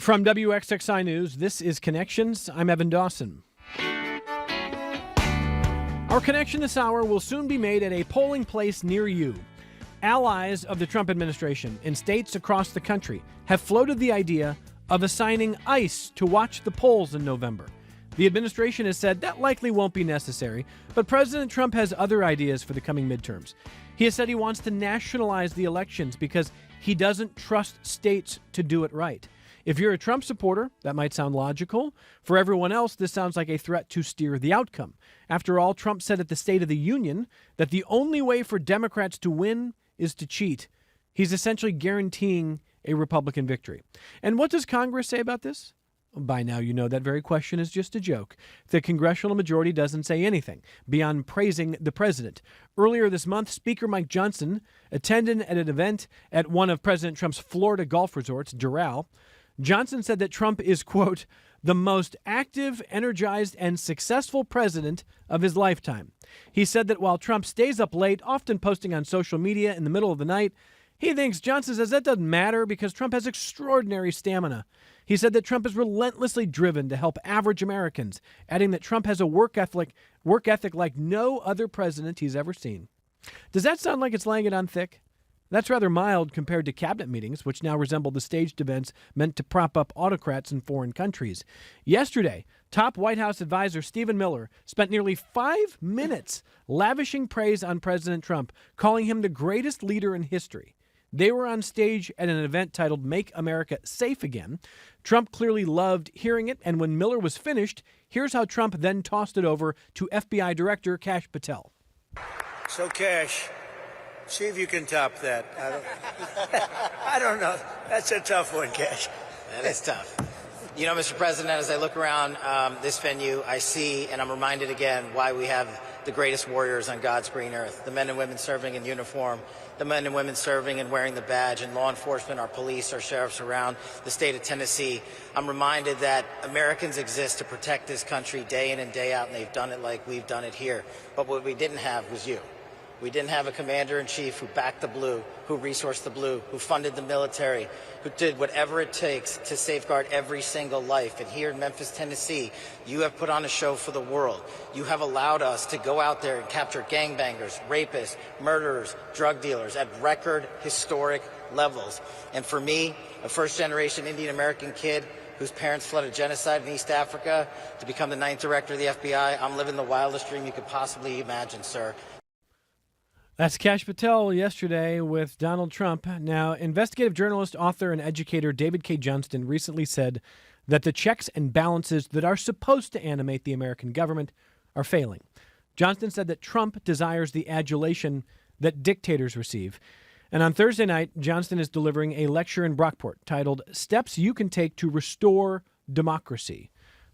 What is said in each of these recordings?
From WXXI News, this is Connections. I'm Evan Dawson. Our connection this hour will soon be made at a polling place near you. Allies of the Trump administration in states across the country have floated the idea of assigning ICE to watch the polls in November. The administration has said that likely won't be necessary, but President Trump has other ideas for the coming midterms. He has said he wants to nationalize the elections because he doesn't trust states to do it right. If you're a Trump supporter, that might sound logical. For everyone else, this sounds like a threat to steer the outcome. After all, Trump said at the State of the Union that the only way for Democrats to win is to cheat. He's essentially guaranteeing a Republican victory. And what does Congress say about this? By now, you know that very question is just a joke. The congressional majority doesn't say anything beyond praising the president. Earlier this month, Speaker Mike Johnson attended at an event at one of President Trump's Florida golf resorts, Doral. Johnson said that Trump is, quote, the most active, energized, and successful president of his lifetime. He said that while Trump stays up late, often posting on social media in the middle of the night, Johnson says that doesn't matter because Trump has extraordinary stamina. He said that Trump is relentlessly driven to help average Americans, adding that Trump has a work ethic like no other president he's ever seen. Does that sound like it's laying it on thick? That's rather mild compared to cabinet meetings, which now resemble the staged events meant to prop up autocrats in foreign countries. Yesterday, top White House advisor Stephen Miller spent nearly 5 minutes lavishing praise on President Trump, calling him the greatest leader in history. They were on stage at an event titled Make America Safe Again. Trump clearly loved hearing it, and when Miller was finished, here's how Trump then tossed it over to FBI Director Kash Patel. So, Kash, see if you can top that. I don't know. That's a tough one, Kash. That is tough. You know, Mr. President, as I look around this venue, I see, and I'm reminded again, why we have the greatest warriors on God's green earth, the men and women serving in uniform, the men and women serving and wearing the badge, and law enforcement, our police, our sheriffs around the state of Tennessee. I'm reminded that Americans exist to protect this country day in and day out, and they've done it like we've done it here. But what we didn't have was you. We didn't have a commander-in-chief who backed the blue, who resourced the blue, who funded the military, who did whatever it takes to safeguard every single life. And here in Memphis, Tennessee, you have put on a show for the world. You have allowed us to go out there and capture gangbangers, rapists, murderers, drug dealers at record historic levels. And for me, a first-generation Indian-American kid whose parents fled a genocide in East Africa to become the 9th director of the FBI, I'm living the wildest dream you could possibly imagine, sir. That's Kash Patel yesterday with Donald Trump. Now, investigative journalist, author, and educator David Cay Johnston recently said that the checks and balances that are supposed to animate the American government are failing. Johnston said that Trump desires the adulation that dictators receive. And on Thursday night, Johnston is delivering a lecture in Brockport titled Steps You Can Take to Restore Democracy.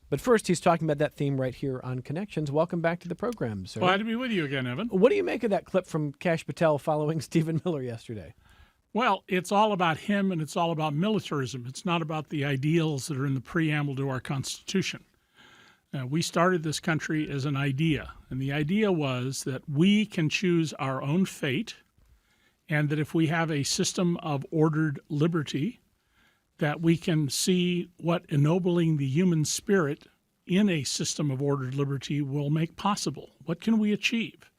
But first, he's talking about that theme right here on Connections. Welcome back to the program, sir. Glad to be with you again, Evan. What do you make of that clip from Kash Patel following Stephen Miller yesterday? Well, it's all about him and it's all about militarism. It's not about the ideals that are in the preamble to our Constitution. We started this country as an idea, and the idea was that we can choose our own fate, and that if we have a system of ordered liberty, that we can see what ennobling the human spirit in a system of ordered liberty will make possible. What can we achieve?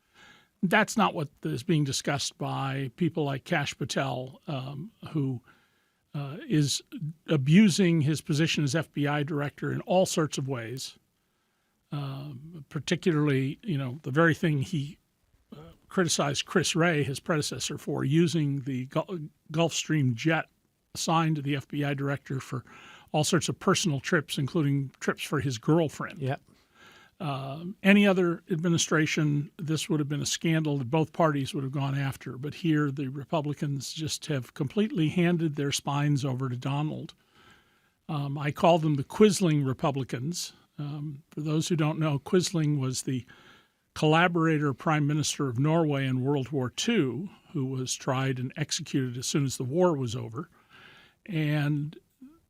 That's not what is being discussed by people like Kash Patel, who is abusing his position as FBI director in all sorts of ways, particularly, the very thing he criticized Chris Wray, his predecessor, for using the Gulfstream jet assigned to the FBI director for all sorts of personal trips, including trips for his girlfriend. Yep. Any other administration, this would have been a scandal that both parties would have gone after. But here, the Republicans just have completely handed their spines over to Donald. I call them the Quisling Republicans. For those who don't know, Quisling was the collaborator prime minister of Norway in World War II, who was tried and executed as soon as the war was over. And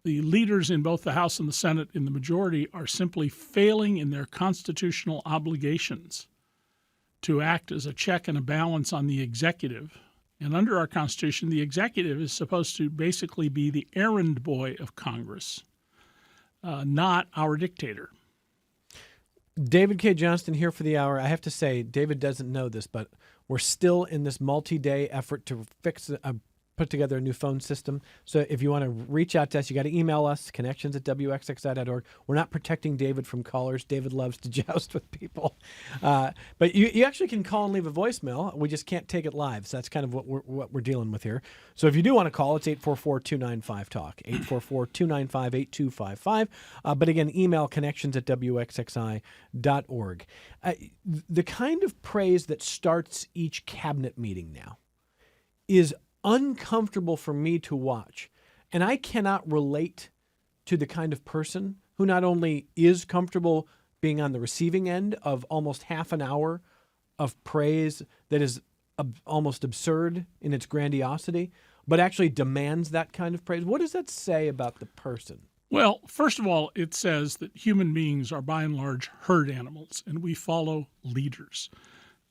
the leaders in both the House and the Senate in the majority are simply failing in their constitutional obligations to act as a check and a balance on the executive. And under our Constitution, the executive is supposed to basically be the errand boy of Congress. not our dictator. David Cay Johnston here for the hour. I have to say, David doesn't know this, but we're still in this multi-day effort to put together a new phone system. So if you want to reach out to us, you got to email us, connections@wxxi.org. We're not protecting David from callers. David loves to joust with people. But you actually can call and leave a voicemail. We just can't take it live. So that's kind of what we're dealing with here. So if you do want to call, it's 844-295-TALK, 844-295-8255. But again, email connections@wxxi.org. The kind of praise that starts each cabinet meeting now is uncomfortable for me to watch. And I cannot relate to the kind of person who not only is comfortable being on the receiving end of almost half an hour of praise that is almost absurd in its grandiosity, but actually demands that kind of praise. What does that say about the person? Well, first of all, it says that human beings are by and large herd animals, and we follow leaders.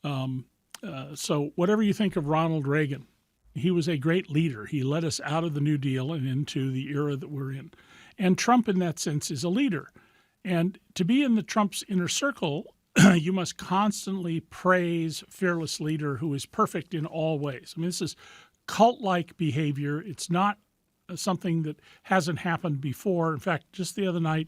So whatever you think of Ronald Reagan, he was a great leader. He led us out of the New Deal and into the era that we're in. And Trump, in that sense, is a leader. And to be in the Trump's inner circle, you must constantly praise fearless leader who is perfect in all ways. I mean, this is cult-like behavior. It's not something that hasn't happened before. In fact, just the other night,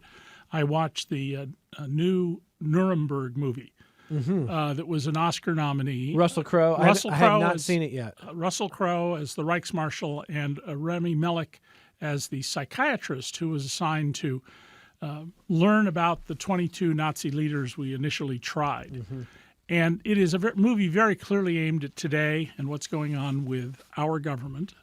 I watched the new Nuremberg movie. That was an Oscar nominee. Russell Crowe. I have not seen it yet. Russell Crowe as the Reichsmarshal and Rami Malek as the psychiatrist who was assigned to learn about the 22 Nazi leaders we initially tried. And it is a movie very clearly aimed at today and what's going on with our government.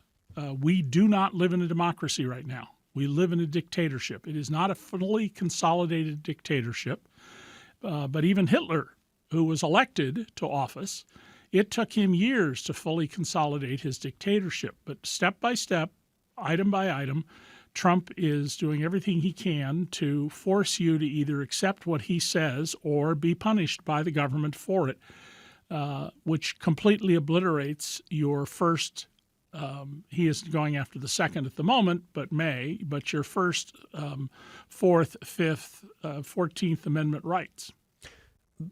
We do not live in a democracy right now. We live in a dictatorship. It is not a fully consolidated dictatorship, but even Hitler, who was elected to office, it took him years to fully consolidate his dictatorship. But step by step, item by item, Trump is doing everything he can to force you to either accept what he says or be punished by the government for it, which completely obliterates your first he is going after the second at the moment, but your first, fourth, fifth, 14th Amendment rights.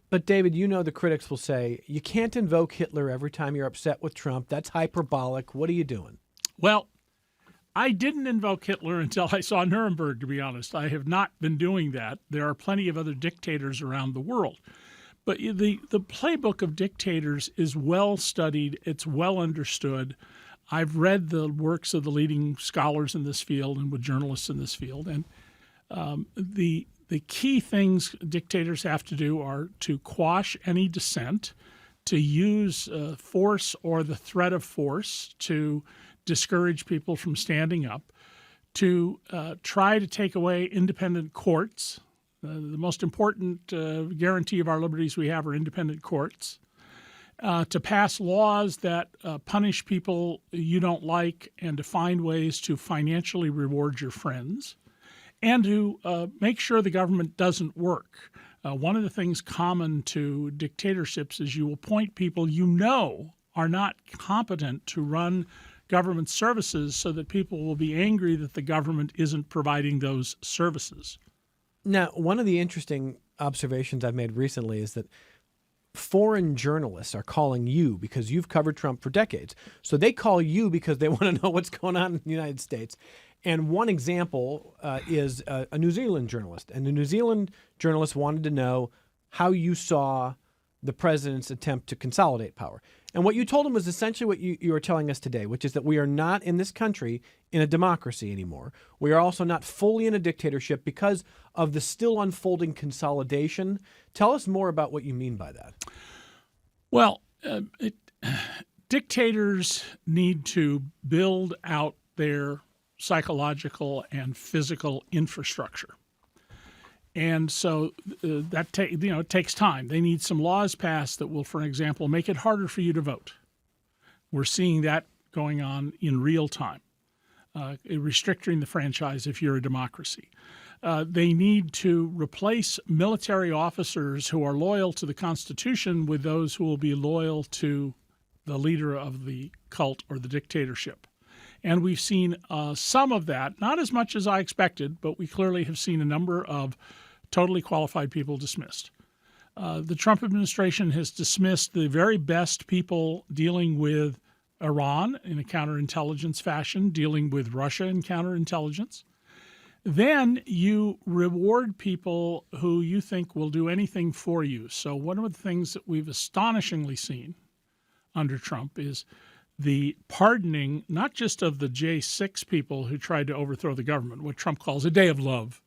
But, David, you know the critics will say, you can't invoke Hitler every time you're upset with Trump. That's hyperbolic. What are you doing? Well, I didn't invoke Hitler until I saw Nuremberg, to be honest. I have not been doing that. There are plenty of other dictators around the world. But the playbook of dictators is well studied. It's well understood. I've read the works of the leading scholars in this field and with journalists in this field. And the key things dictators have to do are to quash any dissent, to use force or the threat of force to discourage people from standing up, to try to take away independent courts. The most important guarantee of our liberties we have are independent courts. To pass laws that punish people you don't like and to find ways to financially reward your friends, and to make sure the government doesn't work. One of the things common to dictatorships is you will appoint people you know are not competent to run government services so that people will be angry that the government isn't providing those services. Now, one of the interesting observations I've made recently is that foreign journalists are calling you because you've covered Trump for decades. So they call you because they want to know what's going on in the United States. And one example is a New Zealand journalist. And the New Zealand journalist wanted to know how you saw the president's attempt to consolidate power. And what you told him was essentially what you are telling us today, which is that we are not in this country in a democracy anymore. We are also not fully in a dictatorship because of the still unfolding consolidation. Tell us more about what you mean by that. Well, dictators need to build out their psychological and physical infrastructure. And so it takes time. They need some laws passed that will, for example, make it harder for you to vote. We're seeing that going on in real time, restricting the franchise if you're a democracy. They need to replace military officers who are loyal to the Constitution with those who will be loyal to the leader of the cult or the dictatorship. And we've seen some of that, not as much as I expected, but we clearly have seen a number of totally qualified people dismissed. The Trump administration has dismissed the very best people dealing with Iran in a counterintelligence fashion, dealing with Russia in counterintelligence. Then you reward people who you think will do anything for you. So one of the things that we've astonishingly seen under Trump is the pardoning, not just of the J6 people who tried to overthrow the government, what Trump calls a day of love,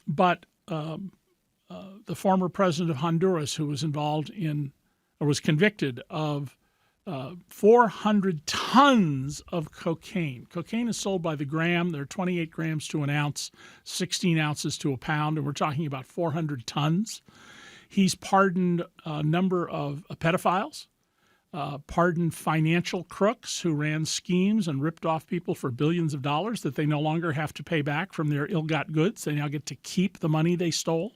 but the former president of Honduras, who was involved in or was convicted of 400 tons of cocaine. Cocaine is sold by the gram. There are 28 grams to an ounce, 16 ounces to a pound, and we're talking about 400 tons. He's pardoned a number of pedophiles, pardoned financial crooks who ran schemes and ripped off people for billions of dollars that they no longer have to pay back from their ill-got goods. They now get to keep the money they stole.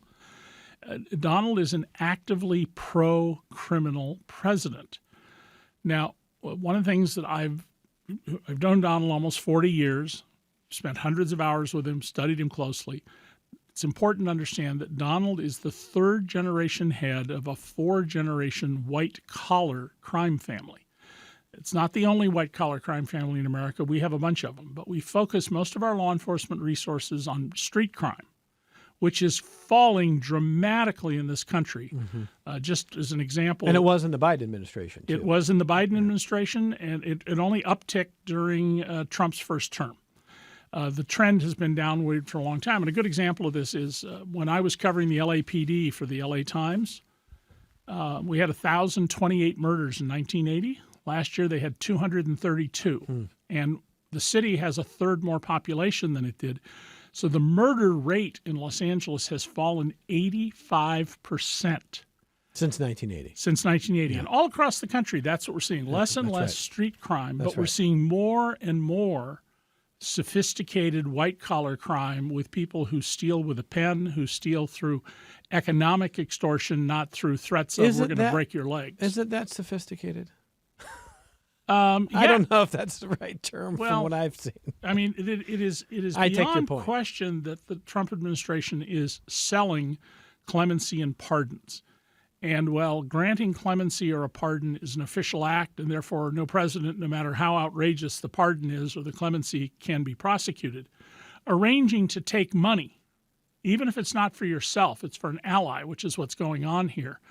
Donald is an actively pro-criminal president. Now, one of the things that I've known Donald almost 40 years, spent hundreds of hours with him, studied him closely. It's important to understand that Donald is the third-generation head of a four-generation white-collar crime family. It's not the only white-collar crime family in America. We have a bunch of them, but we focus most of our law enforcement resources on street crime, which is falling dramatically in this country. Just as an example. And it was in the Biden administration, too. It was in the Biden administration, and it only upticked during Trump's first term. The trend has been downward for a long time. And a good example of this is when I was covering the LAPD for the LA Times, we had 1,028 murders in 1980. Last year they had 232. And the city has a third more population than it did. So the murder rate in Los Angeles has fallen 85%. Since 1980. Since 1980. Yeah. And all across the country, that's what we're seeing. Less and less street crime, but we're seeing more and more sophisticated white-collar crime with people who steal with a pen, who steal through economic extortion, not through threats of we're going to break your legs. Is it that sophisticated? Yeah. I don't know if that's the right term from what I've seen. I mean, it is beyond question that the Trump administration is selling clemency and pardons. And while granting clemency or a pardon is an official act, and therefore no president, no matter how outrageous the pardon is or the clemency, can be prosecuted, arranging to take money, even if it's not for yourself, it's for an ally, which is what's going on here,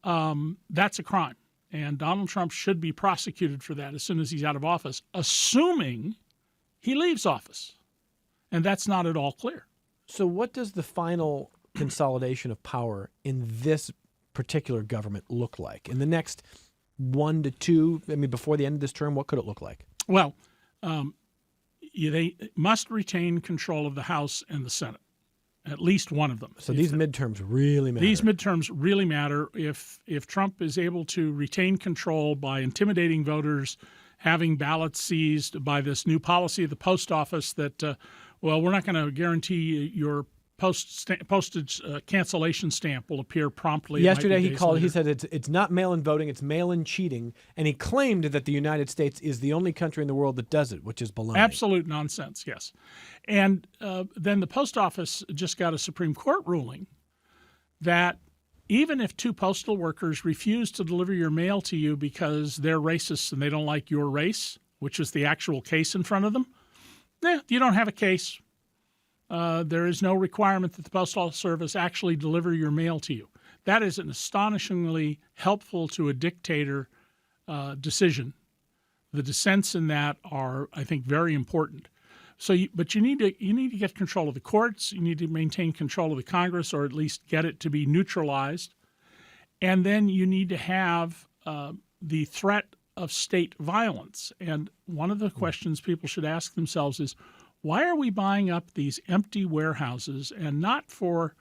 that's a crime. And Donald Trump should be prosecuted for that as soon as he's out of office, assuming he leaves office. And that's not at all clear. So what does the final consolidation of power in this particular government look like? In the next 1 to 2, before the end of this term, what could it look like? Well, they must retain control of the House and the Senate. At least one of them. So these midterms really matter. These midterms really matter. If Trump is able to retain control by intimidating voters, having ballots seized, by this new policy of the post office that, we're not going to guarantee your postage cancellation stamp will appear promptly. Yesterday he said it's not mail-in voting, it's mail-in cheating, and he claimed that the United States is the only country in the world that does it, which is baloney. Absolute nonsense, yes. And then the post office just got a Supreme Court ruling that even if two postal workers refuse to deliver your mail to you because they're racist and they don't like your race, which is the actual case in front of them, you don't have a case. There is no requirement that the Postal Service actually deliver your mail to you. That is an astonishingly helpful to a dictator decision. The dissents in that are, I think, very important. But you need to get control of the courts. You need to maintain control of the Congress, or at least get it to be neutralized. And then you need to have the threat of state violence. And one of the questions people should ask themselves is, why are we buying up these empty warehouses, and not for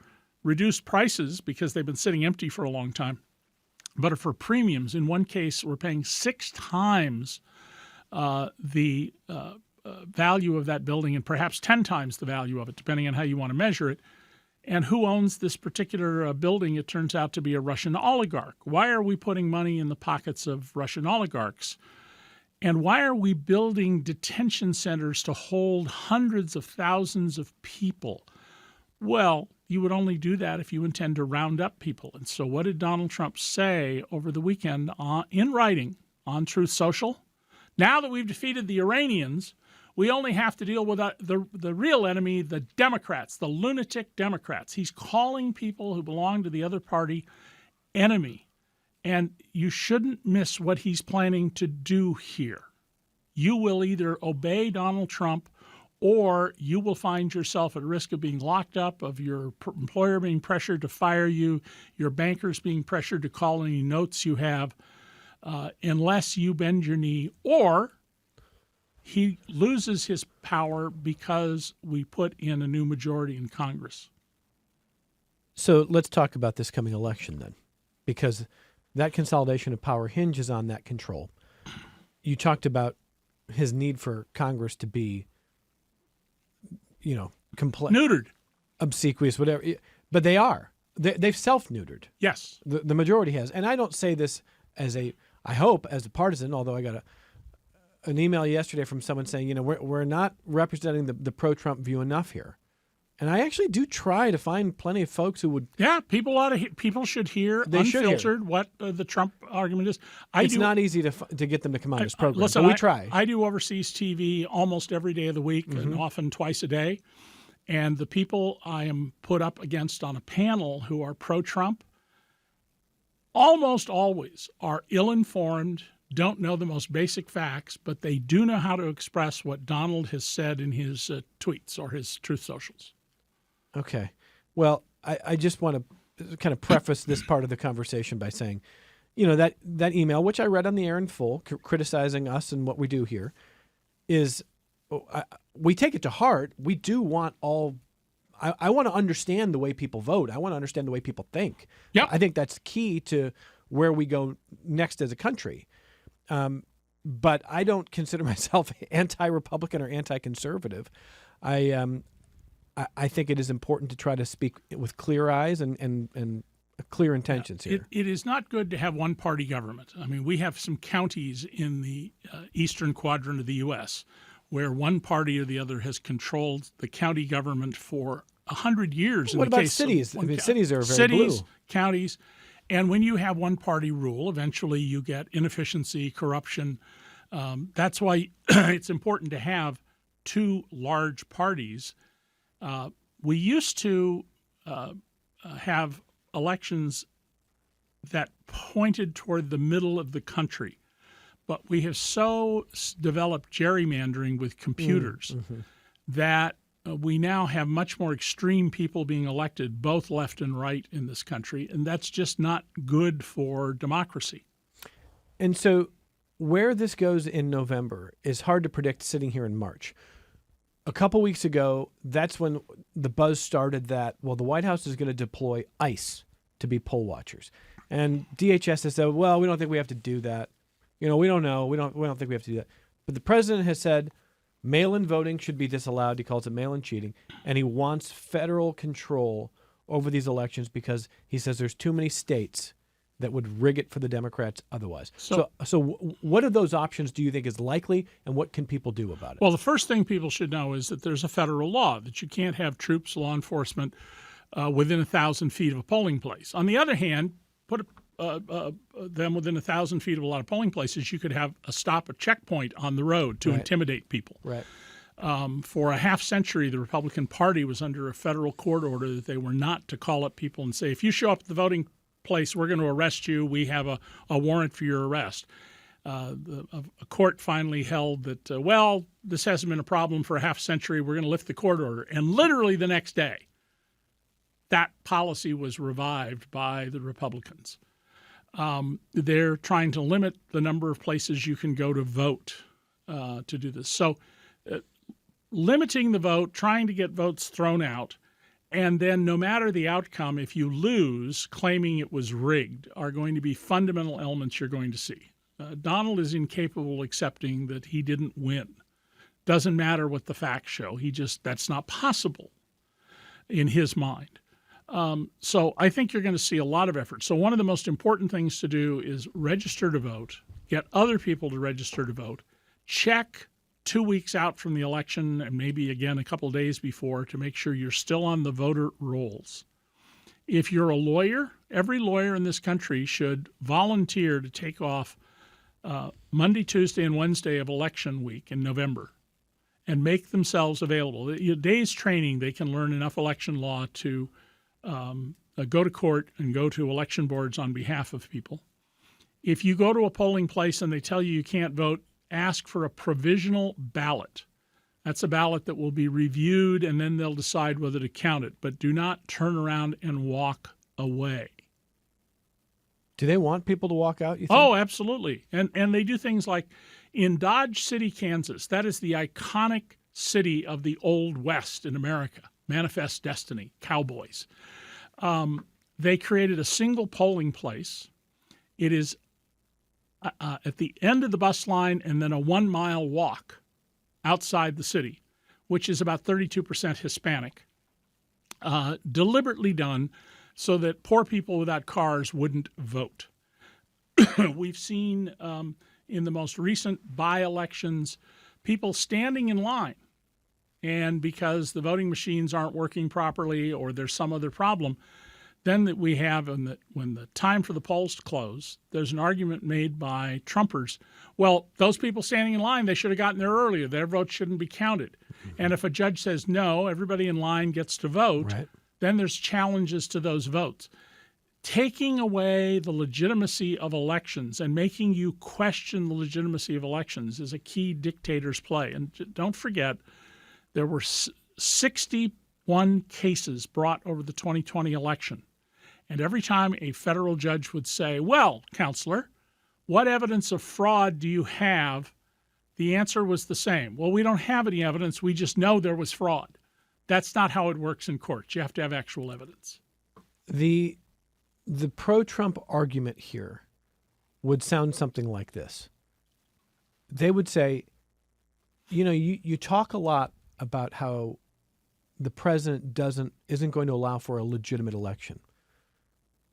reduced prices because they've been sitting empty for a long time, but for premiums? In one case, we're paying 6 times the value of that building, and perhaps 10 times the value of it, depending on how you want to measure it. And who owns this particular building? It turns out to be a Russian oligarch. Why are we putting money in the pockets of Russian oligarchs? And why are we building detention centers to hold hundreds of thousands of people? Well, you would only do that if you intend to round up people. And so what did Donald Trump say over the weekend in writing on Truth Social? Now that we've defeated the Iranians, we only have to deal with the real enemy, the Democrats, the lunatic Democrats. He's calling people who belong to the other party enemy. And you shouldn't miss what he's planning to do here. You will either obey Donald Trump or you will find yourself at risk of being locked up, of your employer being pressured to fire you, your bankers being pressured to call any notes you have, unless you bend your knee, or he loses his power because we put in a new majority in Congress. So let's talk about this coming election then, because that consolidation of power hinges on that control. You talked about his need for Congress to be, Neutered. Obsequious, whatever. But they are. They've self-neutered. Yes. The majority has. And I don't say this I hope, as a partisan, although I got an email yesterday from someone saying, we're not representing the pro-Trump view enough here. And I actually do try to find plenty of folks who would. Yeah, people should hear unfiltered what the Trump argument is. It's not easy to get them to come on this program. Listen, but we try. I do overseas TV almost every day of the week, and often twice a day. And the people I am put up against on a panel who are pro-Trump almost always are ill-informed, don't know the most basic facts, but they do know how to express what Donald has said in his tweets or his Truth Socials. Okay. Well, I just want to kind of preface this part of the conversation by saying, that email, which I read on the air in full, criticizing us and what we do here, is we take it to heart. We do want I want to understand the way people vote. I want to understand the way people think. Yep. I think that's key to where we go next as a country. But I don't consider myself anti-Republican or anti-conservative. I think it is important to try to speak with clear eyes and clear intentions here. It is not good to have one-party government. I mean, we have some counties in the eastern quadrant of the U.S. where one party or the other has controlled the county government for 100 years. What about cities? Cities are very blue. Counties. And when you have one-party rule, eventually you get inefficiency, corruption. That's why it's important to have two large parties. We used to have elections that pointed toward the middle of the country, but we have so developed gerrymandering with computers that we now have much more extreme people being elected, both left and right in this country, and that's just not good for democracy. And so where this goes in November is hard to predict sitting here in March. A couple weeks ago, that's when the buzz started that, the White House is going to deploy ICE to be poll watchers. And DHS has said, we don't think we have to do that. We don't know. We don't think we have to do that. But the president has said mail-in voting should be disallowed. He calls it mail-in cheating. And he wants federal control over these elections because he says there's too many states that would rig it for the Democrats otherwise. So what of those options do you think is likely, and what can people do about it? Well, the first thing people should know is that there's a federal law that you can't have troops, law enforcement within 1,000 feet of a polling place. On the other hand, put them within 1,000 feet of a lot of polling places, you could have a checkpoint on the road to intimidate people. Right. For a half century, the Republican Party was under a federal court order that they were not to call up people and say, if you show up at the voting place, we're going to arrest you. We have a warrant for your arrest. A court finally held that, this hasn't been a problem for a half century. We're going to lift the court order. And literally the next day, that policy was revived by the Republicans. They're trying to limit the number of places you can go to vote to do this. So limiting the vote, trying to get votes thrown out, and then no matter the outcome, if you lose, claiming it was rigged, are going to be fundamental elements you're going to see. Donald is incapable of accepting that he didn't win. Doesn't matter what the facts show. That's not possible in his mind. So I think you're going to see a lot of effort. So one of the most important things to do is register to vote, get other people to register to vote, check 2 weeks out from the election and maybe again a couple of days before to make sure you're still on the voter rolls. If you're a lawyer, every lawyer in this country should volunteer to take off Monday, Tuesday, and Wednesday of election week in November and make themselves available. A day's training, they can learn enough election law to go to court and go to election boards on behalf of people. If you go to a polling place and they tell you can't vote, ask for a provisional ballot. That's a ballot that will be reviewed, and then they'll decide whether to count it. But do not turn around and walk away. Do they want people to walk out, you think? Oh, absolutely. And they do things like in Dodge City, Kansas, that is the iconic city of the Old West in America, Manifest Destiny, cowboys. They created a single polling place. It is at the end of the bus line and then a 1 mile walk outside the city, which is about 32% Hispanic, deliberately done so that poor people without cars wouldn't vote. We've seen in the most recent by-elections people standing in line, and because the voting machines aren't working properly or there's some other problem, then that we have when the time for the polls to close, there's an argument made by Trumpers. Well, those people standing in line, they should have gotten there earlier. Their vote shouldn't be counted. Mm-hmm. And if a judge says no, everybody in line gets to vote, right, then there's challenges to those votes. Taking away the legitimacy of elections and making you question the legitimacy of elections is a key dictator's play. And don't forget, there were 61 cases brought over the 2020 election. And every time a federal judge would say, well, counselor, what evidence of fraud do you have? The answer was the same. Well, we don't have any evidence. We just know there was fraud. That's not how it works in courts. You have to have actual evidence. The pro-Trump argument here would sound something like this. They would say, you talk a lot about how the president isn't going to allow for a legitimate election.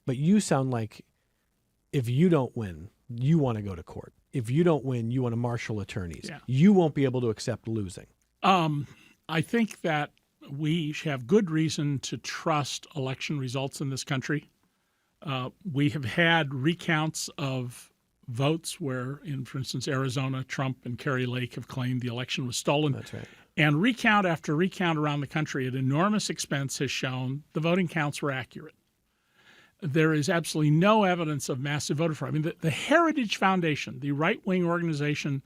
But you sound like if you don't win, you want to go to court. If you don't win, you want to marshal attorneys. Yeah. You won't be able to accept losing. I think that we have good reason to trust election results in this country. We have had recounts of votes where, for instance, Arizona, Trump and Kerry Lake have claimed the election was stolen. That's right. And recount after recount around the country at enormous expense has shown the voting counts were accurate. There is absolutely no evidence of massive voter fraud. I mean, the Heritage Foundation, the right-wing organization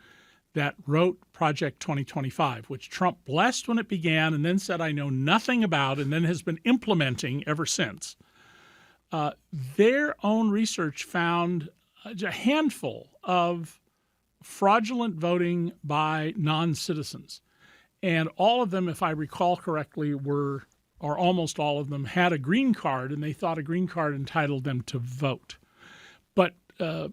that wrote Project 2025, which Trump blessed when it began and then said, I know nothing about, and then has been implementing ever since, their own research found a handful of fraudulent voting by non-citizens. And all of them, if I recall correctly, or almost all of them, had a green card, and they thought a green card entitled them to vote. But the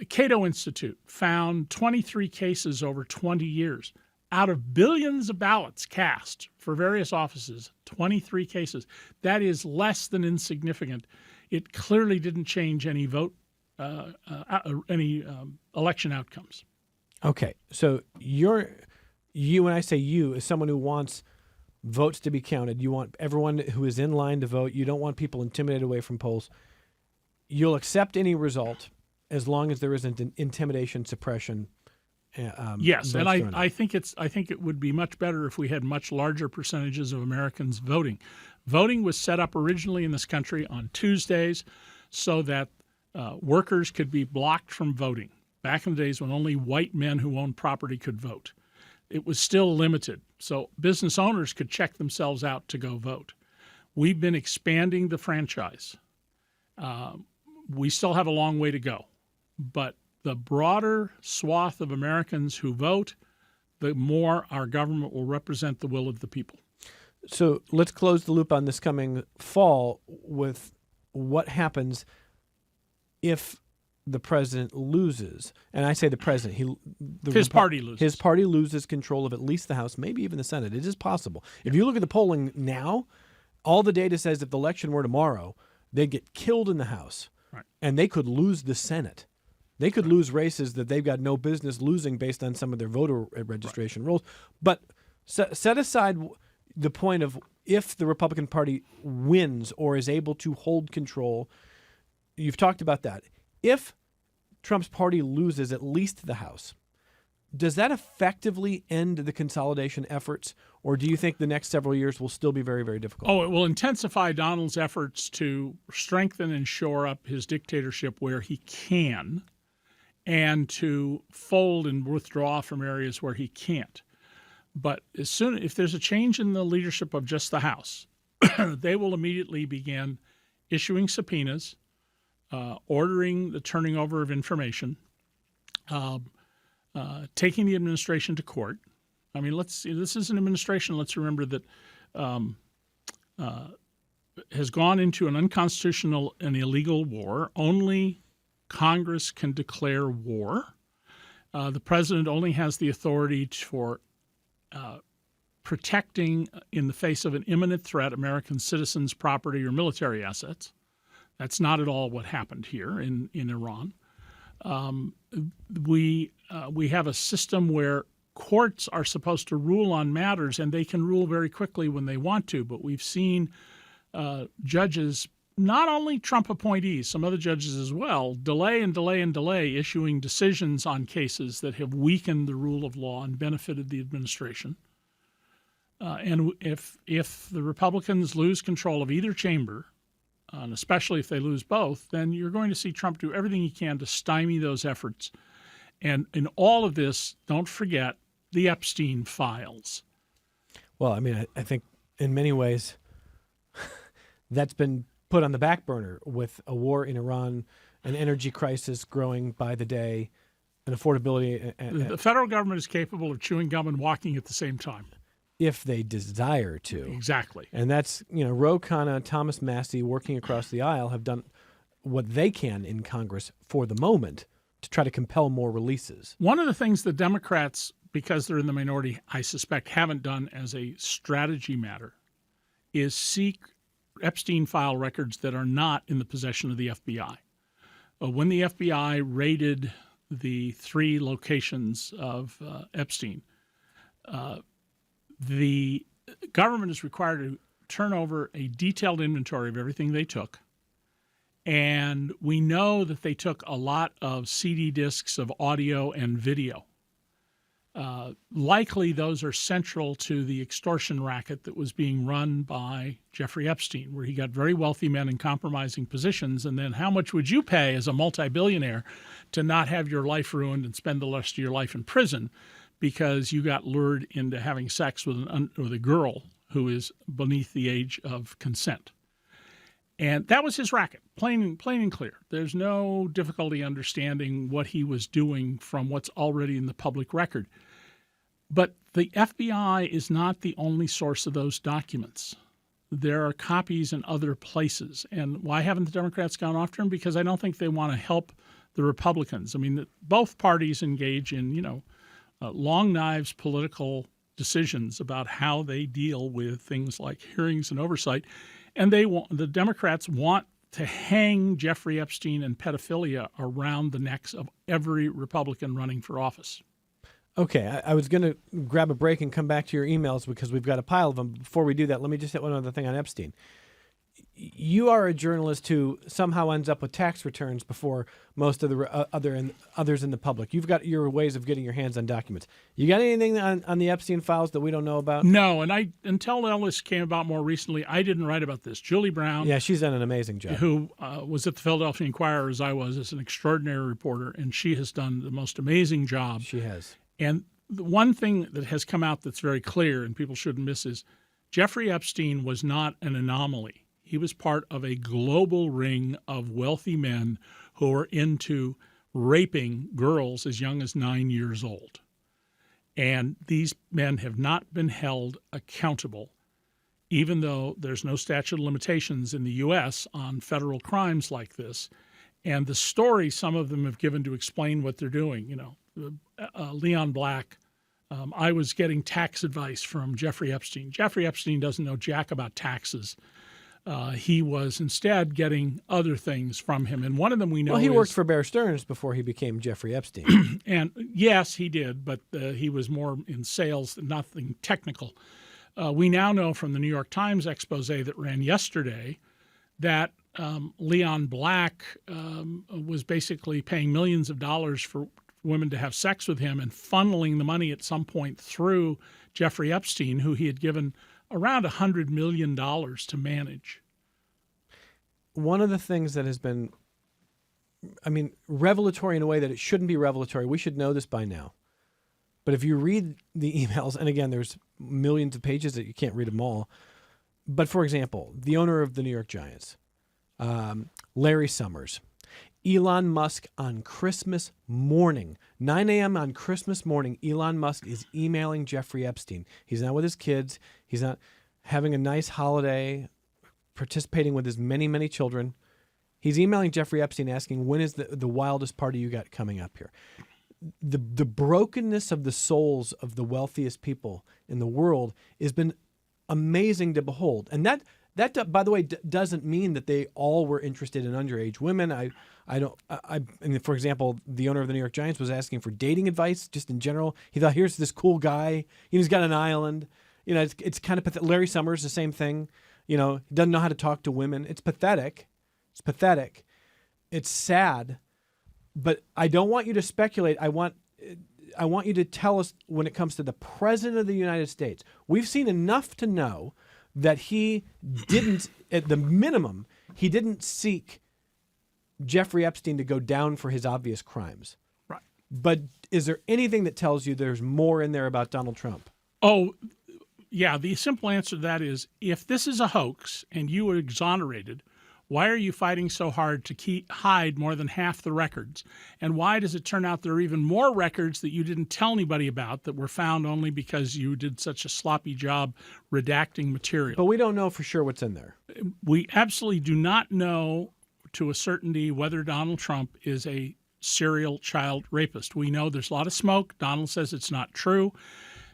Cato Institute found 23 cases over 20 years. Out of billions of ballots cast for various offices, 23 cases. That is less than insignificant. It clearly didn't change any election outcomes. Okay, so you, when I say you, as someone who wants votes to be counted, you want everyone who is in line to vote, you don't want people intimidated away from polls. You'll accept any result as long as there isn't an intimidation, suppression. Yes, and I think it would be much better if we had much larger percentages of Americans voting. Voting was set up originally in this country on Tuesdays so that workers could be blocked from voting. Back in the days when only white men who owned property could vote. It was still limited, so business owners could check themselves out to go vote. We've been expanding the franchise. We still have a long way to go, but the broader swath of Americans who vote, the more our government will represent the will of the people. So let's close the loop on this coming fall with what happens if the president loses. And I say the president, his party loses. His party loses control of at least the House, maybe even the Senate. It is possible. If you look at the polling now, all the data says if the election were tomorrow, they'd get killed in the House. Right. And they could lose the Senate. They could lose races that they've got no business losing based on some of their voter registration rules. But set aside the point of if the Republican Party wins or is able to hold control. You've talked about that. If Trump's party loses at least the House, does that effectively end the consolidation efforts, or do you think the next several years will still be very, very difficult? Oh, it will intensify Donald's efforts to strengthen and shore up his dictatorship where he can, and to fold and withdraw from areas where he can't. But if there's a change in the leadership of just the House, they will immediately begin issuing subpoenas, ordering the turning over of information, taking the administration to court. I mean, this is an administration, let's remember, that has gone into an unconstitutional and illegal war. Only Congress can declare war. The president only has the authority for protecting, in the face of an imminent threat, American citizens' property or military assets. That's not at all what happened here in Iran. We have a system where courts are supposed to rule on matters, and they can rule very quickly when they want to. But we've seen judges, not only Trump appointees, some other judges as well, delay issuing decisions on cases that have weakened the rule of law and benefited the administration. And if the Republicans lose control of either chamber, and especially if they lose both, then you're going to see Trump do everything he can to stymie those efforts. And in all of this, don't forget the Epstein files. Well, I mean, I think in many ways that's been put on the back burner with a war in Iran, an energy crisis growing by the day, an affordability. The federal government is capable of chewing gum and walking at the same time. If they desire to. Exactly. And that's, Ro Khanna, Thomas Massie working across the aisle have done what they can in Congress for the moment to try to compel more releases. One of the things the Democrats, because they're in the minority, I suspect haven't done as a strategy matter is seek Epstein file records that are not in the possession of the FBI. When the FBI raided the 3 locations of Epstein, the government is required to turn over a detailed inventory of everything they took. And we know that they took a lot of CD discs of audio and video. Likely those are central to the extortion racket that was being run by Jeffrey Epstein, where he got very wealthy men in compromising positions. And then how much would you pay as a multi-billionaire to not have your life ruined and spend the rest of your life in prison because you got lured into having sex with a girl who is beneath the age of consent? And that was his racket, plain and clear. There's no difficulty understanding what he was doing from what's already in the public record. But the FBI is not the only source of those documents. There are copies in other places. And why haven't the Democrats gone after him? Because I don't think they want to help the Republicans. I mean, both parties engage in, long knives political decisions about how they deal with things like hearings and oversight. And the Democrats want to hang Jeffrey Epstein and pedophilia around the necks of every Republican running for office. Okay, I was going to grab a break and come back to your emails because we've got a pile of them. Before we do that, let me just hit one other thing on Epstein. You are a journalist who somehow ends up with tax returns before most of the others in the public. You've got your ways of getting your hands on documents. You got anything on the Epstein files that we don't know about? No, and until Ellis came about more recently, I didn't write about this. Julie Brown, yeah, she's done an amazing job. Who was at the Philadelphia Inquirer as I was, as an extraordinary reporter, and she has done the most amazing job. She has. And the one thing that has come out that's very clear and people shouldn't miss is Jeffrey Epstein was not an anomaly. He was part of a global ring of wealthy men who were into raping girls as young as 9 years old. And these men have not been held accountable, even though there's no statute of limitations in the U.S. on federal crimes like this. And the story some of them have given to explain what they're doing, Leon Black, I was getting tax advice from Jeffrey Epstein. Jeffrey Epstein doesn't know jack about taxes. He was instead getting other things from him. And one of them we know Well, he worked for Bear Stearns before he became Jeffrey Epstein. And yes, he did, but he was more in sales, nothing technical. We now know from the New York Times expose that ran yesterday that Leon Black was basically paying millions of dollars for women to have sex with him and funneling the money at some point through Jeffrey Epstein, who he had given around $100 million to manage. One of the things that has been, revelatory in a way that it shouldn't be revelatory, we should know this by now. But if you read the emails, and again, there's millions of pages that you can't read them all. But for example, the owner of the New York Giants, Larry Summers, Elon Musk on Christmas morning, 9 a.m. on Christmas morning, Elon Musk is emailing Jeffrey Epstein. He's not with his kids. He's not having a nice holiday, participating with his many, many children. He's emailing Jeffrey Epstein asking, when is the wildest party you got coming up here? The brokenness of the souls of the wealthiest people in the world has been amazing to behold. And that by the way, doesn't mean that they all were interested in underage women. For example, the owner of the New York Giants was asking for dating advice just in general. He thought, here's this cool guy. He's got an island. It's kind of pathetic. Larry Summers, the same thing. He doesn't know how to talk to women. It's pathetic. It's pathetic. It's sad. But I don't want you to speculate. I want you to tell us when it comes to the President of the United States. We've seen enough to know that he didn't, at the minimum, he didn't seek Jeffrey Epstein to go down for his obvious crimes. Right. But is there anything that tells you there's more in there about Donald Trump? Oh, yeah. The simple answer to that is, if this is a hoax and you were exonerated, why are you fighting so hard to hide more than half the records? And why does it turn out there are even more records that you didn't tell anybody about that were found only because you did such a sloppy job redacting material? But we don't know for sure what's in there. We absolutely do not know to a certainty whether Donald Trump is a serial child rapist. We know there's a lot of smoke. Donald says it's not true.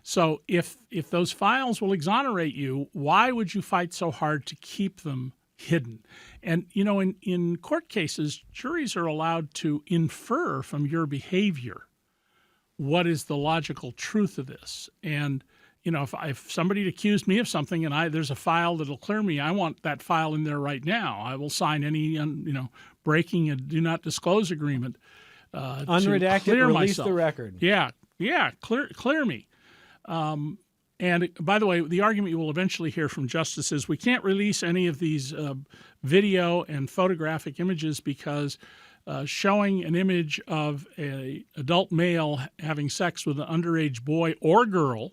So if those files will exonerate you, why would you fight so hard to keep them hidden? And, in court cases, juries are allowed to infer from your behavior what is the logical truth of this. And, if somebody accused me of something and there's a file that'll clear me, I want that file in there right now. I will sign any, breaking a do not disclose agreement Unredacted, to clear release myself. the record. Yeah, clear me. And by the way, the argument you will eventually hear from Justice is we can't release any of these video and photographic images because showing an image of an adult male having sex with an underage boy or girl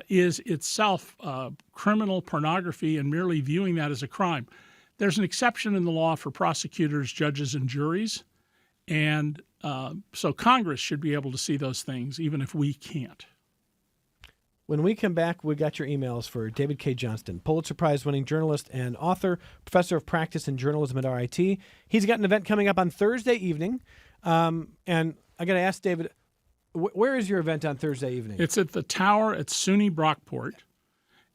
is itself criminal pornography, and merely viewing that as a crime. There's an exception in the law for prosecutors, judges, and juries, and so Congress should be able to see those things even if we can't. When we come back, we got your emails for David Cay Johnston, Pulitzer Prize-winning journalist and author, professor of practice and journalism at RIT. He's got an event coming up on Thursday evening. And I got to ask David, where is your event on Thursday evening? It's at the Tower at SUNY Brockport.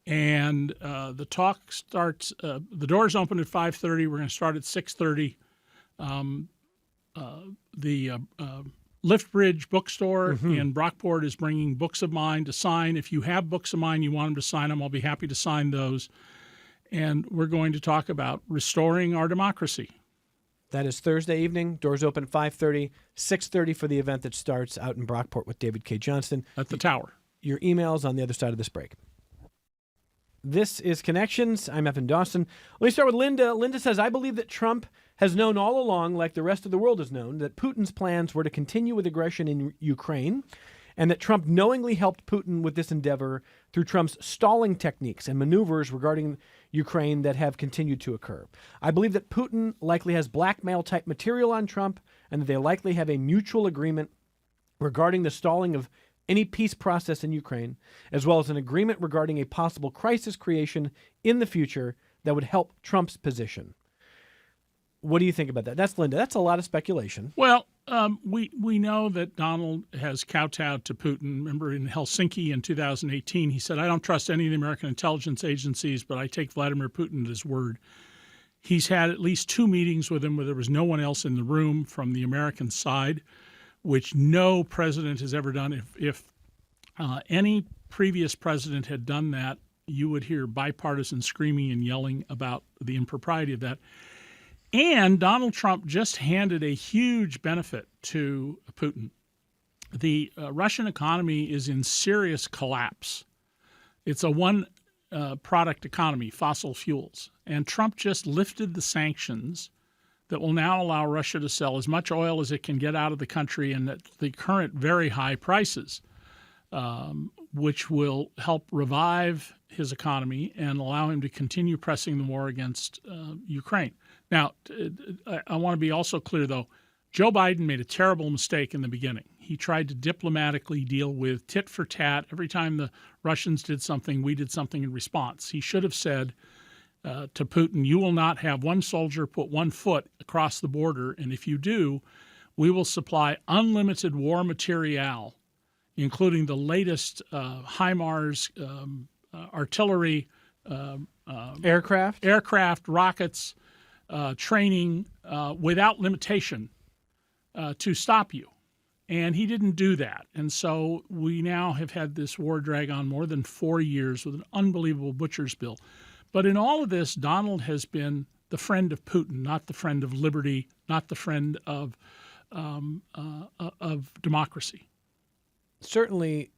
And the talk starts, the doors open at 5:30. We're going to start at 6:30. The Liftbridge bookstore in Brockport is bringing books of mine to sign. If you have books of mine, you want them to sign them, I'll be happy to sign those. And we're going to talk about restoring our democracy. That is Thursday evening. Doors open at 5:30, 6:30 for the event that starts out in Brockport with David Cay Johnston. At the Tower. Your emails on the other side of this break. This is Connections. I'm Evan Dawson. Let me start with Linda. Linda says, I believe that Trump has known all along, like the rest of the world has known, that Putin's plans were to continue with aggression in Ukraine, and that Trump knowingly helped Putin with this endeavor through Trump's stalling techniques and maneuvers regarding Ukraine that have continued to occur. I believe that Putin likely has blackmail-type material on Trump, and that they likely have a mutual agreement regarding the stalling of any peace process in Ukraine, as well as an agreement regarding a possible crisis creation in the future that would help Trump's position. What do you think about that? That's Linda. That's a lot of speculation. Well, We know that Donald has kowtowed to Putin. Remember in Helsinki in 2018, he said, "I don't trust any of the American intelligence agencies, but I take Vladimir Putin at his word." He's had at least 2 meetings with him where there was no one else in the room from the American side, which no president has ever done. If any previous president had done that, you would hear bipartisan screaming and yelling about the impropriety of that. And Donald Trump just handed a huge benefit to Putin. The Russian economy is in serious collapse. It's a one-product economy, fossil fuels. And Trump just lifted the sanctions that will now allow Russia to sell as much oil as it can get out of the country and at the current very high prices, which will help revive his economy and allow him to continue pressing the war against Ukraine. Now, I want to be also clear, though. Joe Biden made a terrible mistake in the beginning. He tried to diplomatically deal with tit for tat. Every time the Russians did something, we did something in response. He should have said to Putin, "You will not have one soldier put one foot across the border, and if you do, we will supply unlimited war material, including the latest HIMARS, artillery, aircraft, rockets, training without limitation to stop you." And he didn't do that. And so we now have had this war drag on more than 4 years with an unbelievable butcher's bill. But in all of this, Donald has been the friend of Putin, not the friend of liberty, not the friend of democracy. Certainly,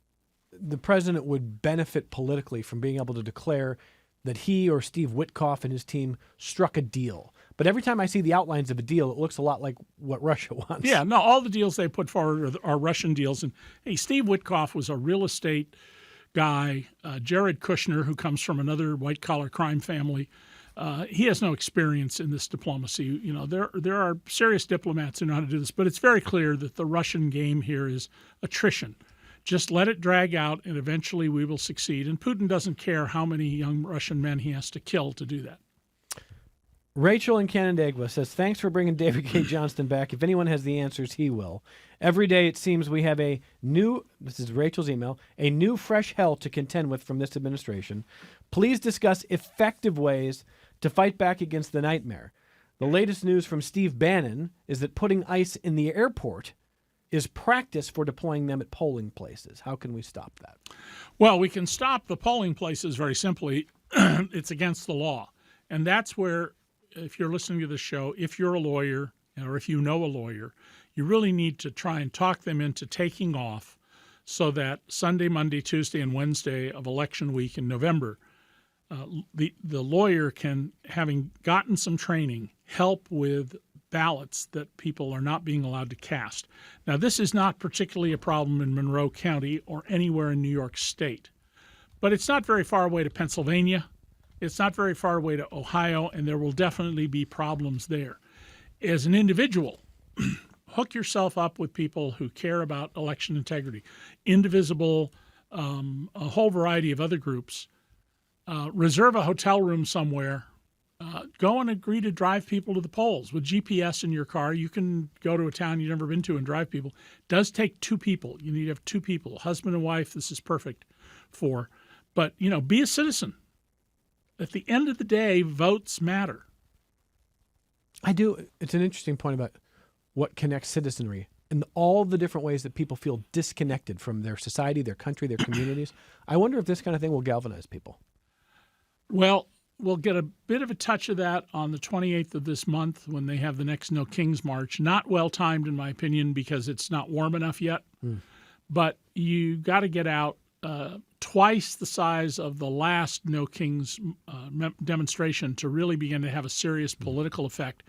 the president would benefit politically from being able to declare that he or Steve Witkoff and his team struck a deal. But every time I see the outlines of a deal, it looks a lot like what Russia wants. Yeah, no, all the deals they put forward are Russian deals. And hey, Steve Witkoff was a real estate guy. Jared Kushner, who comes from another white-collar crime family, he has no experience in this diplomacy. You know, there are serious diplomats who know how to do this, but it's very clear that the Russian game here is attrition. Just let it drag out, and eventually we will succeed. And Putin doesn't care how many young Russian men he has to kill to do that. Rachel in Canandaigua says, "Thanks for bringing David Cay Johnston back. If anyone has the answers, he will. Every day it seems we have a new," this is Rachel's email, "a new fresh hell to contend with from this administration. Please discuss effective ways to fight back against the nightmare. The latest news from Steve Bannon is that putting ICE in the airport is practice for deploying them at polling places. How can we stop that?" Well, we can stop the polling places very simply. It's against the law. And that's where, if you're listening to this show, if you're a lawyer or if you know a lawyer, you really need to try and talk them into taking off so that Sunday, Monday, Tuesday, and Wednesday of election week in November, the lawyer can, having gotten some training, help with ballots that people are not being allowed to cast. Now, this is not particularly a problem in Monroe County or anywhere in New York State, but it's not very far away to Pennsylvania. It's not very far away to Ohio, and there will definitely be problems there. As an individual, hook yourself up with people who care about election integrity, Indivisible, a whole variety of other groups. Reserve a hotel room somewhere. Go and agree to drive people to the polls. With GPS in your car, you can go to a town you've never been to and drive people. It does take 2 people. You need to have 2 people, husband and wife. This is perfect for. But, you know, be a citizen. At the end of the day, votes matter. I do. It's an interesting point about what connects citizenry and all the different ways that people feel disconnected from their society, their country, their communities. I wonder if this kind of thing will galvanize people. Well, we'll get a bit of a touch of that on the 28th of this month when they have the next No Kings March. Not well-timed, in my opinion, because it's not warm enough yet. But you got to get out twice the size of the last No Kings demonstration to really begin to have a serious political effect.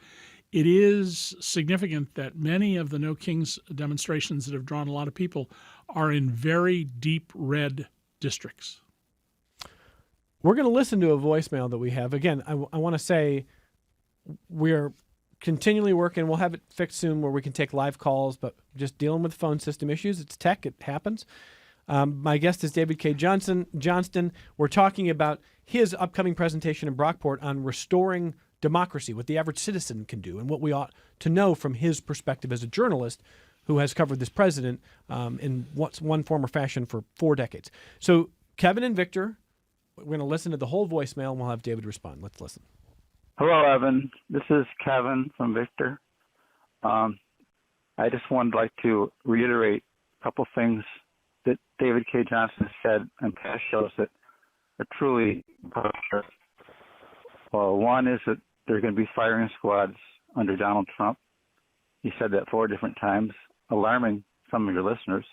It is significant that many of the No Kings demonstrations that have drawn a lot of people are in very deep red districts. We're going to listen to a voicemail that we have. Again, I want to say we're continually working. We'll have it fixed soon where we can take live calls, but just dealing with phone system issues. It's tech. It happens. My guest is David Cay Johnston. We're talking about his upcoming presentation in Brockport on restoring democracy, what the average citizen can do, and what we ought to know from his perspective as a journalist who has covered this president in one form or fashion for 4 decades. So Kevin and Victor, we're going to listen to the whole voicemail, and we'll have David respond. Let's listen. Hello, Evan. This is Kevin from Victor. I just wanted to reiterate a couple things that David Cay Johnston said in past shows that are truly important. Well, one is that there are going to be firing squads under Donald Trump. He said that 4 different times, alarming some of your listeners.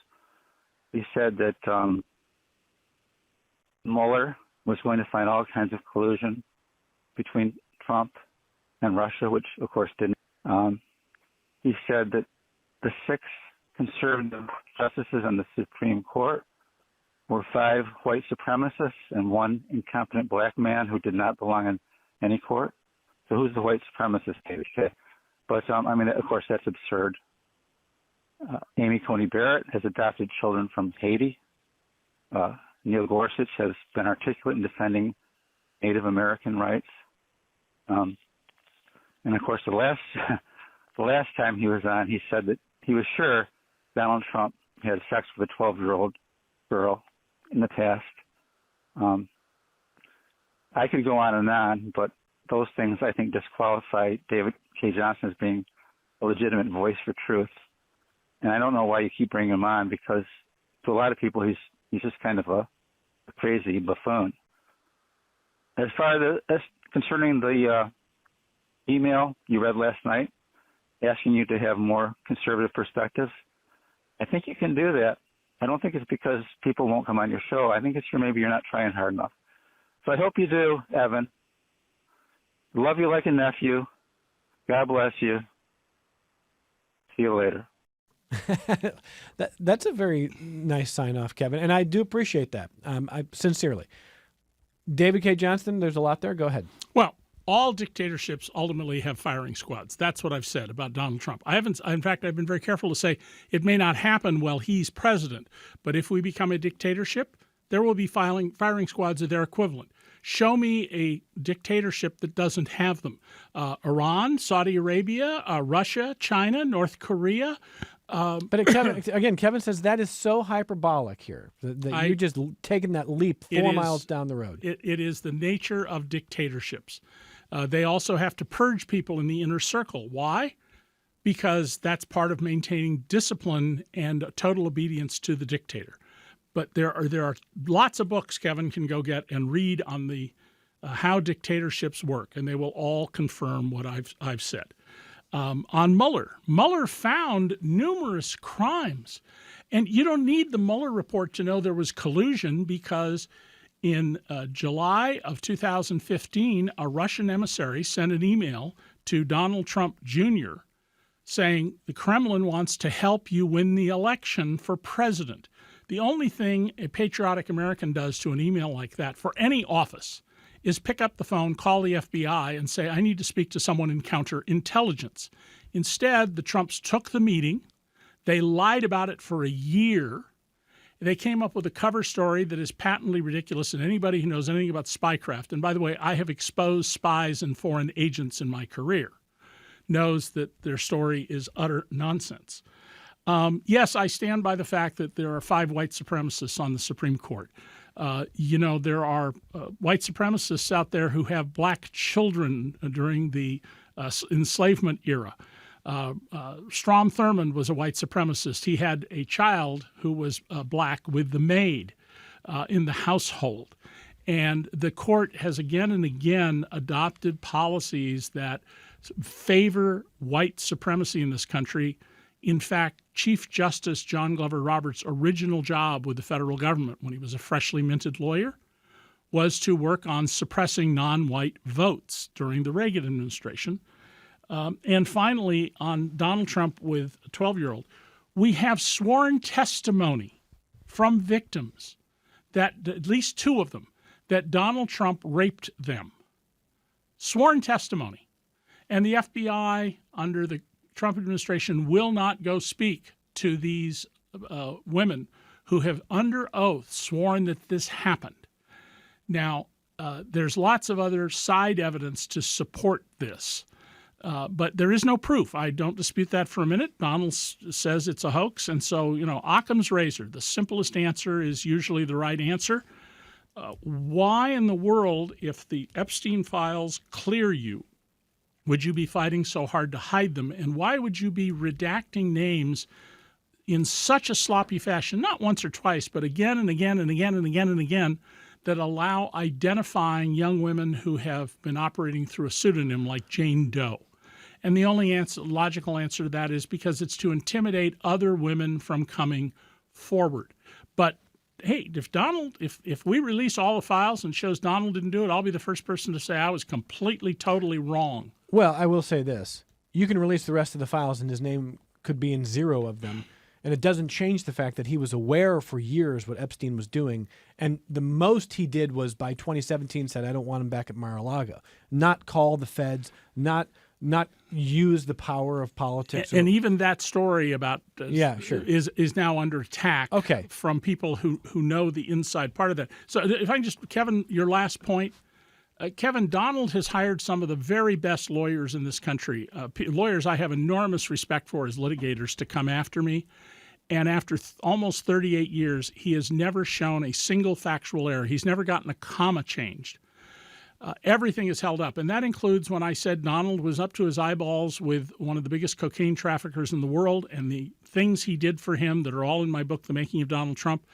He said that Mueller was going to find all kinds of collusion between Trump and Russia, which of course didn't. He said that the 6 conservative justices on the Supreme Court were 5 white supremacists and 1 incompetent black man who did not belong in any court. So who's the white supremacist, David Cay? But of course, that's absurd. Amy Coney Barrett has adopted children from Haiti. Neil Gorsuch has been articulate in defending Native American rights. And of course, the last time he was on, he said that he was sure Donald Trump had sex with a 12-year-old girl in the past. I could go on, but those things I think disqualify David Cay Johnston as being a legitimate voice for truth. And I don't know why you keep bringing him on, because to a lot of people he's just kind of a crazy buffoon. As far as concerning the email you read last night, asking you to have more conservative perspectives, I think you can do that. I don't think it's because people won't come on your show. I think it's maybe you're not trying hard enough. So I hope you do, Evan. Love you like a nephew. God bless you. See you later. That's a very nice sign-off, Kevin, and I do appreciate that. I sincerely. David Cay Johnston, there's a lot there. Go ahead. Well, all dictatorships ultimately have firing squads. That's what I've said about Donald Trump. In fact, I've been very careful to say it may not happen while he's president, but if we become a dictatorship, there will be firing squads of their equivalent. Show me a dictatorship that doesn't have them. Iran, Saudi Arabia, Russia, China, North Korea. But Kevin says that is so hyperbolic here that you're just taking that leap 4 miles down the road. It is the nature of dictatorships. They also have to purge people in the inner circle. Why? Because that's part of maintaining discipline and total obedience to the dictator. But there are lots of books Kevin can go get and read on the how dictatorships work, and they will all confirm what I've said. On Mueller found numerous crimes, and you don't need the Mueller report to know there was collusion, because in July of 2015, a Russian emissary sent an email to Donald Trump Jr. saying the Kremlin wants to help you win the election for president. The only thing a patriotic American does to an email like that for any office is pick up the phone, call the FBI, and say, I need to speak to someone in counterintelligence. Instead, the Trumps took the meeting. They lied about it for a year. They came up with a cover story that is patently ridiculous, and anybody who knows anything about spycraft, and by the way, I have exposed spies and foreign agents in my career, knows that their story is utter nonsense. Yes, I stand by the fact that there are 5 white supremacists on the Supreme Court. There are white supremacists out there who have black children during the enslavement era. Strom Thurmond was a white supremacist. He had a child who was black with the maid in the household. And the court has again and again adopted policies that favor white supremacy in this country. In fact, Chief Justice John Glover Roberts' original job with the federal government when he was a freshly minted lawyer was to work on suppressing non-white votes during the Reagan administration. And finally, on Donald Trump with a 12-year-old, we have sworn testimony from victims that, at least 2 of them, that Donald Trump raped them. Sworn testimony. And the FBI under the Trump administration will not go speak to these women who have under oath sworn that this happened. Now, There's lots of other side evidence to support this. But there is no proof. I don't dispute that for a minute. Donald says it's a hoax. And so, Occam's razor, the simplest answer is usually the right answer. Why in the world, if the Epstein files clear you, would you be fighting so hard to hide them? And why would you be redacting names in such a sloppy fashion, not once or twice, but again and again and again and again and again, that allow identifying young women who have been operating through a pseudonym like Jane Doe? And the only logical answer to that is because it's to intimidate other women from coming forward. But hey, if we release all the files and shows Donald didn't do it, I'll be the first person to say I was completely, totally wrong. Well, I will say this. You can release the rest of the files and his name could be in 0 of them. And it doesn't change the fact that he was aware for years what Epstein was doing. And the most he did was by 2017 said, I don't want him back at Mar-a-Lago. Not call the feds, not use the power of politics. And even that story about sure. is now under attack from people who know the inside part of that. So if I can just, Kevin, your last point. Kevin, Donald has hired some of the very best lawyers in this country, lawyers I have enormous respect for as litigators, to come after me. And after almost 38 years, he has never shown a single factual error. He's never gotten a comma changed. Everything is held up. And that includes when I said Donald was up to his eyeballs with one of the biggest cocaine traffickers in the world, and the things he did for him that are all in my book, The Making of Donald Trump,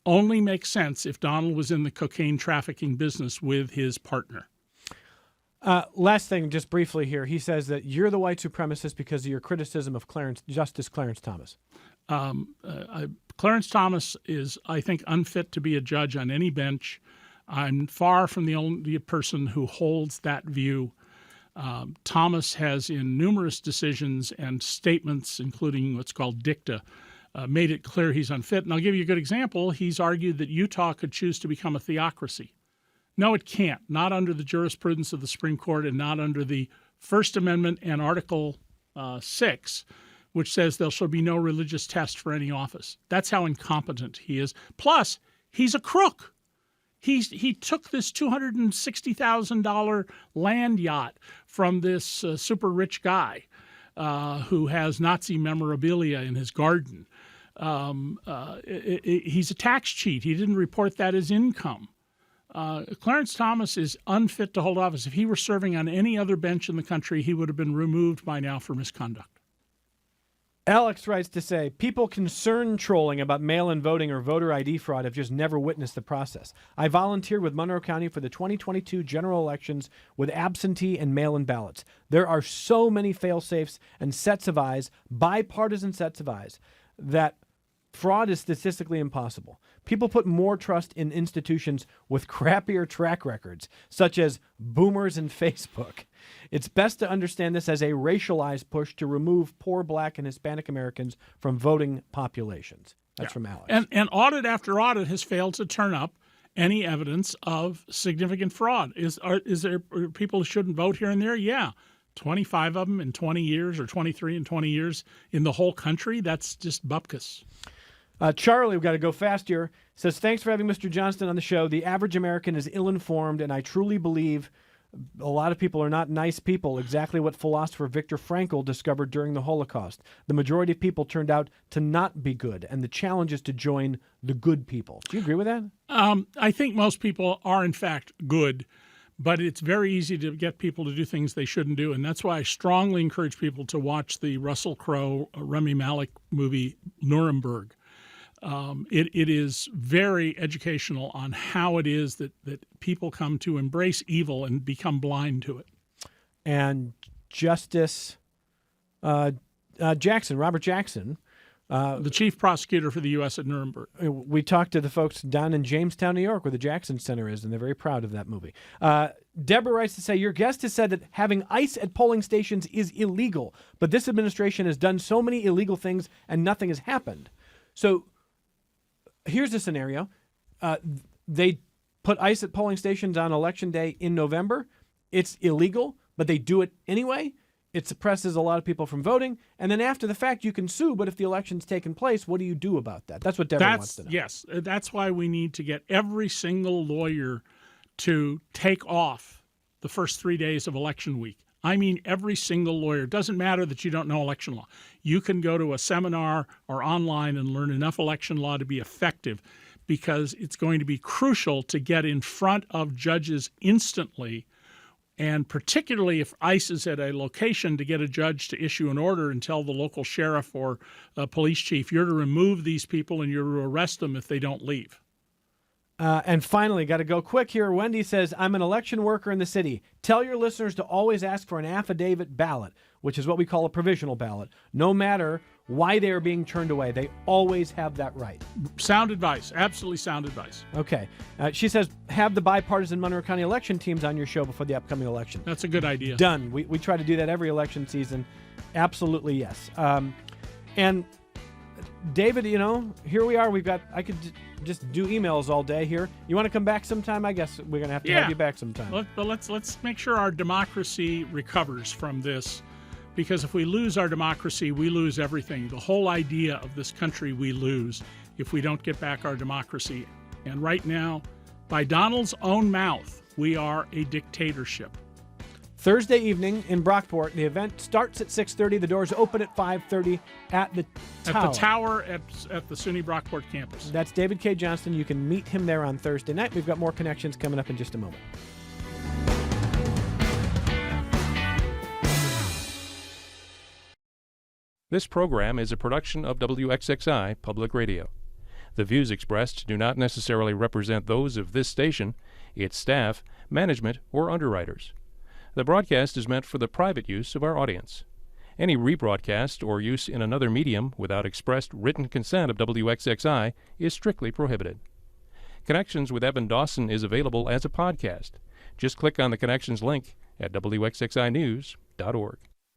only makes sense if Donald was in the cocaine trafficking business with his partner. Last thing, just briefly here. He says that you're the white supremacist because of your criticism of Justice Clarence Thomas. Clarence Thomas is, I think, unfit to be a judge on any bench. I'm far from the only person who holds that view. Thomas has, in numerous decisions and statements, including what's called dicta, made it clear he's unfit. And I'll give you a good example. He's argued that Utah could choose to become a theocracy. No, it can't. Not under the jurisprudence of the Supreme Court and not under the First Amendment and Article 6, which says there shall be no religious test for any office. That's how incompetent he is. Plus, he's a crook. He took this $260,000 land yacht from this super rich guy who has Nazi memorabilia in his garden. He's a tax cheat. He didn't report that as income. Clarence Thomas is unfit to hold office. If he were serving on any other bench in the country, he would have been removed by now for misconduct. Alex writes to say, people concerned trolling about mail-in voting or voter ID fraud have just never witnessed the process. I volunteered with Monroe County for the 2022 general elections with absentee and mail-in ballots. There are so many fail-safes and sets of eyes, bipartisan sets of eyes, that fraud is statistically impossible. People put more trust in institutions with crappier track records, such as boomers and Facebook. It's best to understand this as a racialized push to remove poor Black and Hispanic Americans from voting populations. That's from Alex. And audit after audit has failed to turn up any evidence of significant fraud. Is there people who shouldn't vote here and there? Yeah. 25 of them in 20 years or 23 in 20 years in the whole country? That's just bupkis. Charlie, we've got to go fast here, says, thanks for having Mr. Johnston on the show. The average American is ill-informed, and I truly believe a lot of people are not nice people, exactly what philosopher Viktor Frankl discovered during the Holocaust. The majority of people turned out to not be good, and the challenge is to join the good people. Do you agree with that? I think most people are, in fact, good, but it's very easy to get people to do things they shouldn't do, and that's why I strongly encourage people to watch the Russell Crowe, Rami Malek movie, Nuremberg. It is very educational on how it is that people come to embrace evil and become blind to it. And Justice Jackson, Robert Jackson, the chief prosecutor for the U.S. at Nuremberg. We talked to the folks down in Jamestown, New York, where the Jackson Center is, and they're very proud of that movie. Deborah writes to say, your guest has said that having ICE at polling stations is illegal, but this administration has done so many illegal things and nothing has happened. So here's the scenario. They put ICE at polling stations on Election Day in November. It's illegal, but they do it anyway. It suppresses a lot of people from voting. And then after the fact, you can sue. But if the election's taken place, what do you do about that? That's what Deborah wants to know. Yes, that's why we need to get every single lawyer to take off the first 3 days of election week. I mean, every single lawyer. It doesn't matter that you don't know election law. You can go to a seminar or online and learn enough election law to be effective, because it's going to be crucial to get in front of judges instantly, and particularly if ICE is at a location, to get a judge to issue an order and tell the local sheriff or police chief, you're to remove these people and you're to arrest them if they don't leave. And finally, got to go quick here. Wendy says, I'm an election worker in the city. Tell your listeners to always ask for an affidavit ballot, which is what we call a provisional ballot. No matter why they are being turned away, they always have that right. Sound advice. Absolutely sound advice. Okay. She says, have the bipartisan Monroe County election teams on your show before the upcoming election. That's a good idea. Done. We try to do that every election season. Absolutely, yes. And David, here we are. I could just do emails all day here. You want to come back sometime? I guess we're going to have to have you back sometime. But let's make sure our democracy recovers from this, because if we lose our democracy, we lose everything. The whole idea of this country we lose if we don't get back our democracy. And right now, by Donald's own mouth, we are a dictatorship. Thursday evening in Brockport. The event starts at 6:30. The doors open at 5:30 at the Tower. At the Tower at the SUNY Brockport campus. That's David Cay Johnston. You can meet him there on Thursday night. We've got more connections coming up in just a moment. This program is a production of WXXI Public Radio. The views expressed do not necessarily represent those of this station, its staff, management, or underwriters. The broadcast is meant for the private use of our audience. Any rebroadcast or use in another medium without expressed written consent of WXXI is strictly prohibited. Connections with Evan Dawson is available as a podcast. Just click on the Connections link at WXXInews.org.